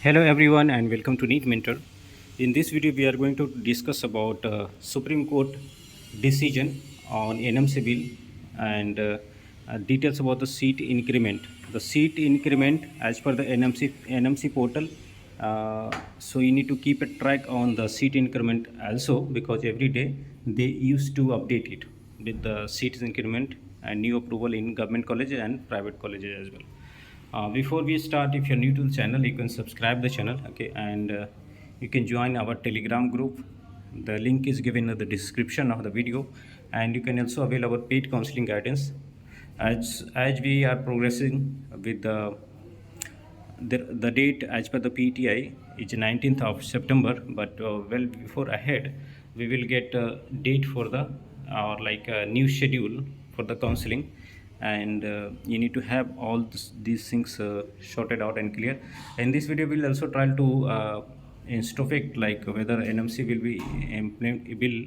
Hello everyone and welcome to NEET Mentor. In this video we are going to discuss about Supreme Court decision on NMC bill and details about the seat increment. The seat increment as per the NMC portal. So you need to keep a track on the seat increment also because every day they used to update it with the seat increment and new approval in government colleges and private colleges as well. Before we start, if you're new to the channel, you can subscribe the channel, okay, and you can join our Telegram group. The link is given in the description of the video, and you can also avail our paid counseling guidance. As we are progressing with the date as per the PTI is 19th of September, but well before ahead, we will get a date for the or like a new schedule for the counseling, and you need to have all these things sorted out and clear. In this video, we'll also try to introspect like whether NMC will be will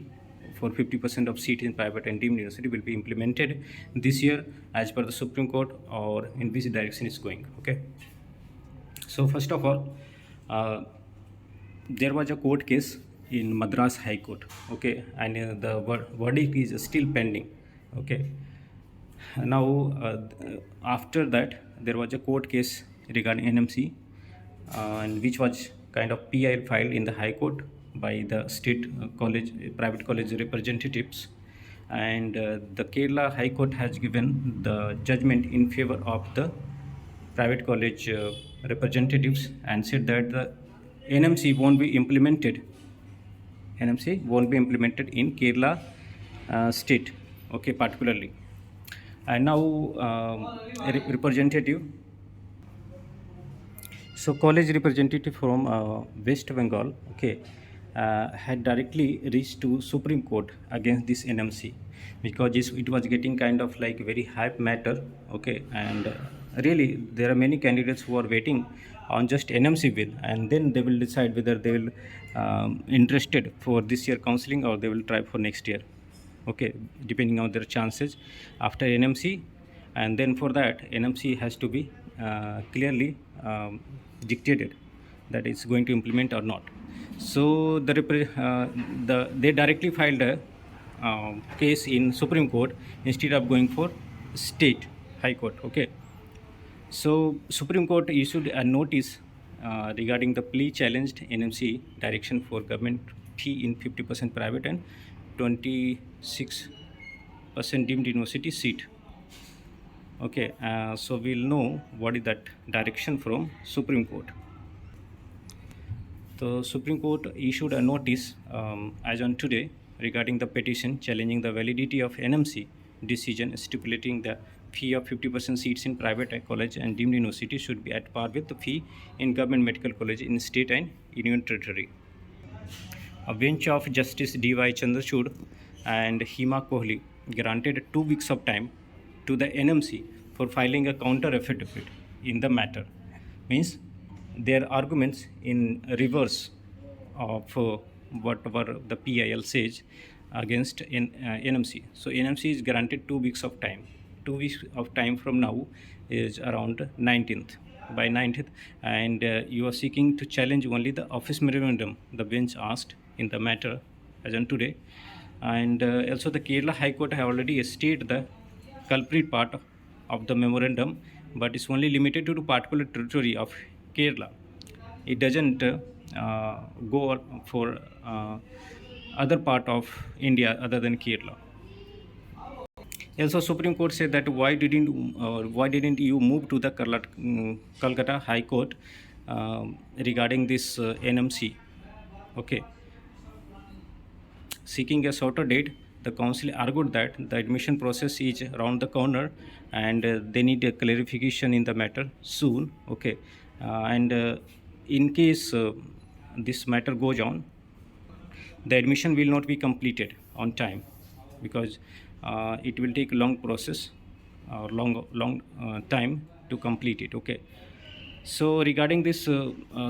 for 50% of seats in private and deemed university will be implemented this year as per the Supreme Court, or in which direction it's going. Okay. So first of all, there was a court case in Madras High Court, okay, and the verdict is still pending, okay. Now, after that, there was a court case regarding NMC, and which was kind of PIL filed in the High Court by the state college, private college representatives, and the Kerala High Court has given the judgment in favor of the private college representatives and said that the NMC won't be implemented. NMC won't be implemented in Kerala state, okay, particularly. And now, representative. So, college representative from West Bengal, okay, had directly reached to Supreme Court against this NMC because it was getting kind of like very hype matter, okay, and really there are many candidates who are waiting on just NMC bill, and then they will decide whether they will interested for this year counseling or they will try for next year, okay, depending on their chances after NMC. And then for that NMC has to be clearly dictated that it's going to implement or not. So they directly filed a case in Supreme Court instead of going for state high court, okay. So Supreme Court issued a notice regarding the plea challenged NMC direction for government fee in 50% private and 26% deemed university seat. Okay, so we'll know what is that direction from Supreme Court. The Supreme Court issued a notice as on today regarding the petition challenging the validity of NMC decision stipulating the fee of 50% seats in private college and deemed university should be at par with the fee in government medical college in state and union territory. A bench of Justice D.Y. Chandrachud and Hima Kohli granted 2 weeks of time to the NMC for filing a counter affidavit in the matter. Means their arguments in reverse of whatever the PIL says against NMC. So NMC is granted 2 weeks of time. 2 weeks of time from now is around 19th. By 19th, and you are seeking to challenge only the office memorandum, the bench asked in the matter as on today. And also the Kerala High Court have already stated the culprit part of the memorandum, but it's only limited to particular territory of Kerala. It doesn't go for other part of India other than Kerala. Also, Supreme Court said that why didn't you move to the Calcutta High Court regarding this NMC? Okay. Seeking a shorter date, the council argued that the admission process is around the corner and they need a clarification in the matter soon. Okay, and in case this matter goes on, the admission will not be completed on time because it will take a long process or long time to complete it. Okay, so regarding this,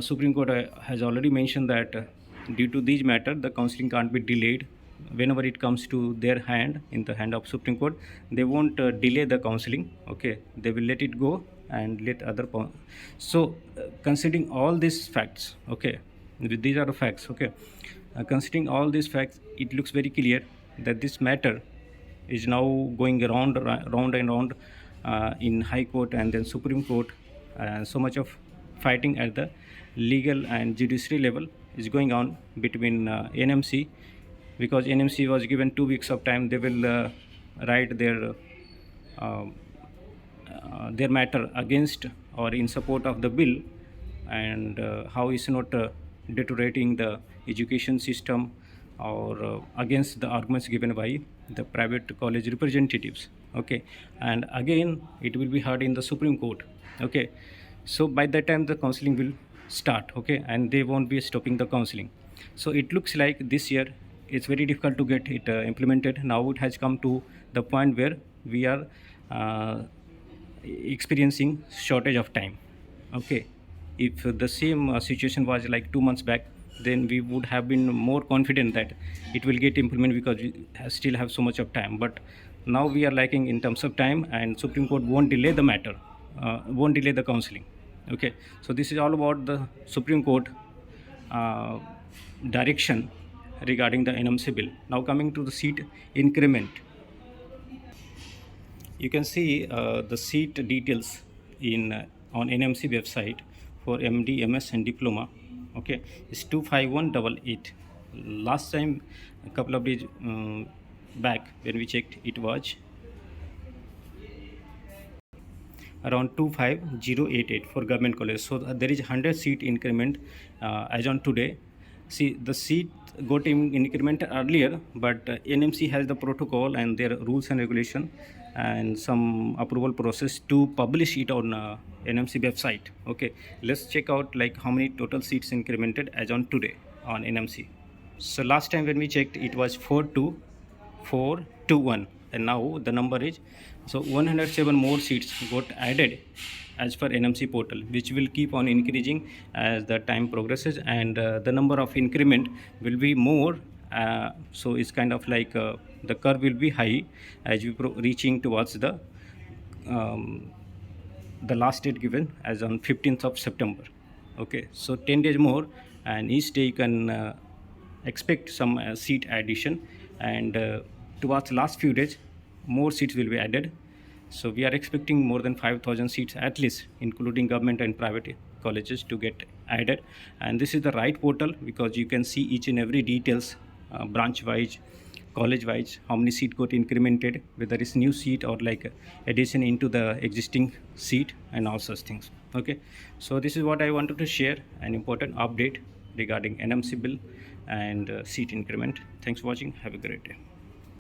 Supreme Court has already mentioned that due to these matter, the counseling can't be delayed. Whenever it comes to their hand, in the hand of Supreme Court, they won't delay the counseling. Okay, they will let it go and let other so considering all these facts, okay, these are the facts, okay, considering all these facts, it looks very clear that this matter is now going round and round in High Court and then Supreme Court, and so much of fighting at the legal and judiciary level is going on between NMC, because NMC was given 2 weeks of time. They will write uh, their matter against or in support of the bill, and how is not deteriorating the education system, or against the arguments given by the private college representatives, okay, and again it will be heard in the Supreme Court, okay. So by that time the counseling will start, okay, and they won't be stopping the counseling. So it looks like this year it's very difficult to get it implemented. Now it has come to the point where we are uh, experiencing shortage of time, okay. If the same situation was like 2 months back, then we would have been more confident that it will get implemented because we still have so much of time. But now we are lacking in terms of time, and Supreme Court won't delay the matter, won't delay the counseling, okay. So this is all about the Supreme Court uh, direction regarding the NMC bill. Now coming to the seat increment, you can see the seat details in on NMC website for MD, MS, and diploma. Okay, it's 25188. Last time, a couple of days back, when we checked, it was around 25088 for government college. So there is 100 seat increment as on today. See, the seat got increment earlier, but NMC has the protocol and their rules and regulation and some approval process to publish it on NMC website. Okay, let's check out like how many total seats incremented as on today on NMC. So last time when we checked, it was 42421, and now the number is, so 107 more seats got added as per NMC portal, which will keep on increasing as the time progresses, and the number of increment will be more. So it's kind of like the curve will be high as we reaching towards um, the last date given as on 15th of September. Okay, so 10 days more, and each day you can expect some seat addition, and towards last few days more seats will be added. So we are expecting more than 5,000 seats at least, including government and private colleges, to get added. And this is the right portal because you can see each and every details, branch wise, college wise, how many seat got incremented, whether it's new seat or like addition into the existing seat, and all such things. Okay, so this is what I wanted to share, an important update regarding NMC bill and seat increment. Thanks for watching. Have a great day.